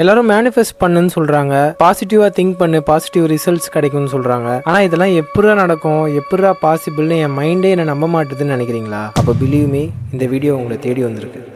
எல்லாரும் மேனிஃபெஸ்ட் பண்ணுன்னு சொல்றாங்க, பாசிட்டிவா திங்க் பண்ணு, பாசிட்டிவ் ரிசல்ட்ஸ் கிடைக்கும்னு சொல்றாங்க. ஆனா இதெல்லாம் எப்படிடா நடக்கும், எப்படிடா பாசிபிள்னு என் மைண்டே என்ன நம்ப மாட்டுதுன்னு நினைக்கிறீங்களா? அப்ப பிலீவ் மீ, இந்த வீடியோ உங்களை தேடி வந்திருக்கு.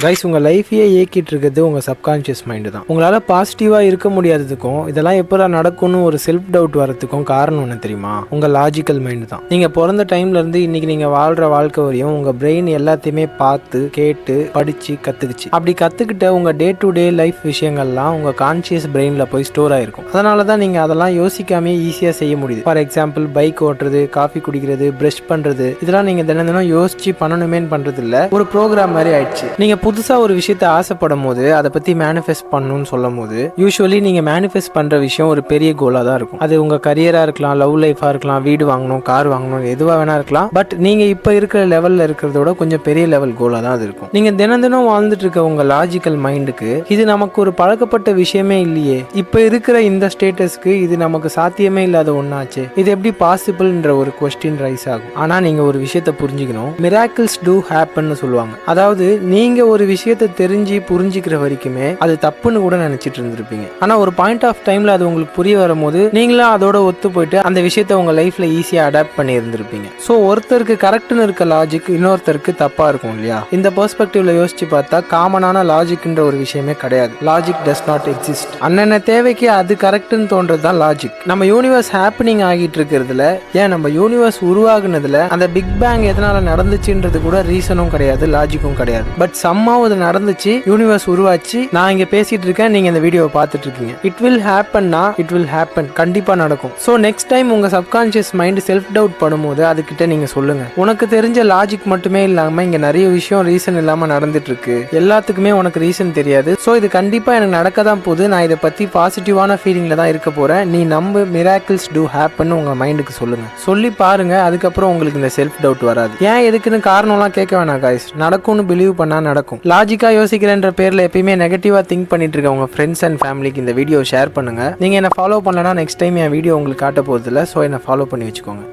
கைஸ், உங்கள் லைஃபையே இயக்கிட்டு இருக்கிறது உங்கள் சப்கான்ஷியஸ் மைண்டு தான். உங்களால் பாசிட்டிவாக இருக்க முடியாததுக்கும் இதெல்லாம் எப்போ நடக்கும்னு ஒரு செல்ஃப் டவுட் வரதுக்கும் காரணம் என்ன தெரியுமா? உங்கள் லாஜிக்கல் மைண்டு தான். நீங்கள் பிறந்த டைம்லேருந்து இன்னைக்கு நீங்கள் வாழ்கிற வாழ்க்கை வரையும் உங்கள் பிரெயின் எல்லாத்தையுமே பார்த்து கேட்டு படித்து கற்றுக்குச்சு. அப்படி கற்றுக்கிட்ட உங்கள் டே டு டே லைஃப் விஷயங்கள்லாம் உங்கள் கான்ஷியஸ் பிரெயினில் போய் ஸ்டோர் ஆகிருக்கும். அதனால தான் நீங்கள் அதெல்லாம் யோசிக்காமே ஈஸியாக செய்ய முடியுது. ஃபார் எக்ஸாம்பிள், பைக் ஓட்டுறது, காஃபி குடிக்கிறது, ப்ரஷ் பண்ணுறது, இதெல்லாம் நீங்கள் தினம் தினம் யோசிச்சு பண்ணணுமேன்னு பண்ணுறது இல்லை, ஒரு ப்ரோக்ராம் மாதிரி ஆயிடுச்சு. நீங்கள் புதுசா ஒரு விஷயத்தை ஆசைப்படும் போது அதை பத்தி மேனிஃபெஸ்ட் பண்ணணும்னு சொல்லும் போது யூஸ்வலி நீங்க மேனிஃபெஸ்ட் பண்ற விஷயம் ஒரு பெரிய கோலா தான் இருக்கும். அது உங்க கரியரா இருக்கலாம், லவ் லைஃபா இருக்கலாம், வீடு வாங்கணும், கார் வாங்கணும், எதுவா வேணா இருக்கலாம். பட் நீங்க இப்ப இருக்கிற லெவல்ல இருக்கிறதோட கொஞ்சம் பெரிய லெவல் கோலா தான் அது இருக்கும். நீங்க தினம் தினம் வாழ்ந்துட்டு இருக்க உங்க லாஜிக்கல் மைண்டுக்கு இது நமக்கு ஒரு பழக்கப்பட்ட விஷயமே இல்லையே, இப்ப இருக்கிற இந்த ஸ்டேட்டஸ்க்கு இது நமக்கு சாத்தியமே இல்லாத ஒன்னாச்சு, இது எப்படி பாசிபிள்ன்ற ஒரு கொஸ்டின் ரைஸ் ஆகும். ஆனா நீங்க ஒரு விஷயத்தை புரிஞ்சுக்கணும், மிராக்கிள்ஸ் டூ ஹேப்பன்னு சொல்லுவாங்க. அதாவது நீங்க ஒரு விஷயத்தை தெரிஞ்சு புரிஞ்சுக்கிற வரைக்குமே அது தப்புன்னு கூட நினைச்சிட்டு இருந்திருப்பீங்க. ஆனா ஒரு பாயிண்ட் ஆஃப் டைம்ல அது உங்களுக்கு புரிய வரும்போது நீங்களும் அதோட ஒத்து போயிட்டு அந்த விஷயத்தை உங்க லைஃப்ல ஈஸியா அடாப்ட் பண்ணி இருந்திருப்பீங்க. சோ ஒருத்தருக்கு கரெக்ட்னு இருக்க லாஜிக் இன்னொருத்தருக்கு தப்பா இருக்கும் இல்லையா? இந்த பெர்ஸ்பெக்டிவ்ல யோசிச்சு பார்த்தா காமனான லாஜிக்ன்ற ஒரு விஷயமே கிடையாது. Logic does not exist. அண்ணன தேவைக்கு அது கரெக்ட்னு தோன்றது தான் லாஜிக். நம்ம யூனிவர்ஸ் ஹேப்பனிங் ஆகிட்டு இருக்கிறதுல, ஏன் நம்ம யூனிவர்ஸ் உருவாகுனதுல அந்த பிக் பேங் எதனால நடந்துச்சுன்றது கூட ரீசனும் கிடையாது, லாஜிக்கும் கிடையாது. பட் அது நடந்துச்சு, யூனிவர்ஸ் உருவாச்சு, நான் இங்க பேசிட்டு இருக்கேன், நீங்க இந்த வீடியோவை பார்த்துட்டு இருக்கீங்க. இட் வில் ஹேப்பன்னா இட் வில் ஹேப்பன், கண்டிப்பா நடக்கும். சோ நெக்ஸ்ட் டைம் உங்க சப்கான்ஷியஸ் மைண்ட் செல்ஃப் டவுட் பண்ணும்போது அதுகிட்ட நீங்க சொல்லுங்க, உனக்கு தெரிஞ்ச லாஜிக் மட்டுமே இல்லாம இங்க நிறைய விஷயம் ரீசன் இல்லாம நடந்துட்டு இருக்கு, எல்லாத்துக்குமே உனக்கு ரீசன் தெரியாது, சோ இது கண்டிப்பா எனக்கு நடக்க தான் போகுது, நான் இதை பத்தி பாசிட்டிவான ஃபீலிங்ல தான் இருக்க போறேன், நீ நம்பு, மிராக்கிள்ஸ் டூ ஹேப்பன் உங்க மைண்டுக்கு சொல்லுங்க. சொல்லி பாருங்க, அதுக்கப்புறம் உங்களுக்கு இந்த செல்ஃப் டவுட் வராது. ஏன் எதுக்குன்னு காரணம்லாம் கேட்க வேணாம் கைஸ், நடக்கும்னு பிலீவ் பண்ணா நடக்கும். லாஜிக்கா யோசிக்கிறேன்ற பேர்ல எப்பயுமே நெகட்டிவா திங்க் பண்ணிட்டு இருக்க உங்க ஃப்ரெண்ட்ஸ் அண்ட் ஃபேமிலிக்கு இந்த வீடியோ ஷேர் பண்ணுங்க. நீங்க என்ன ஃபாலோ பண்ணலனா நெக்ஸ்ட் டைம் என் வீடியோ உங்களுக்கு காட்ட போறது இல்லை, ஸோ என்ன ஃபாலோ பண்ணி வச்சுக்கோங்க.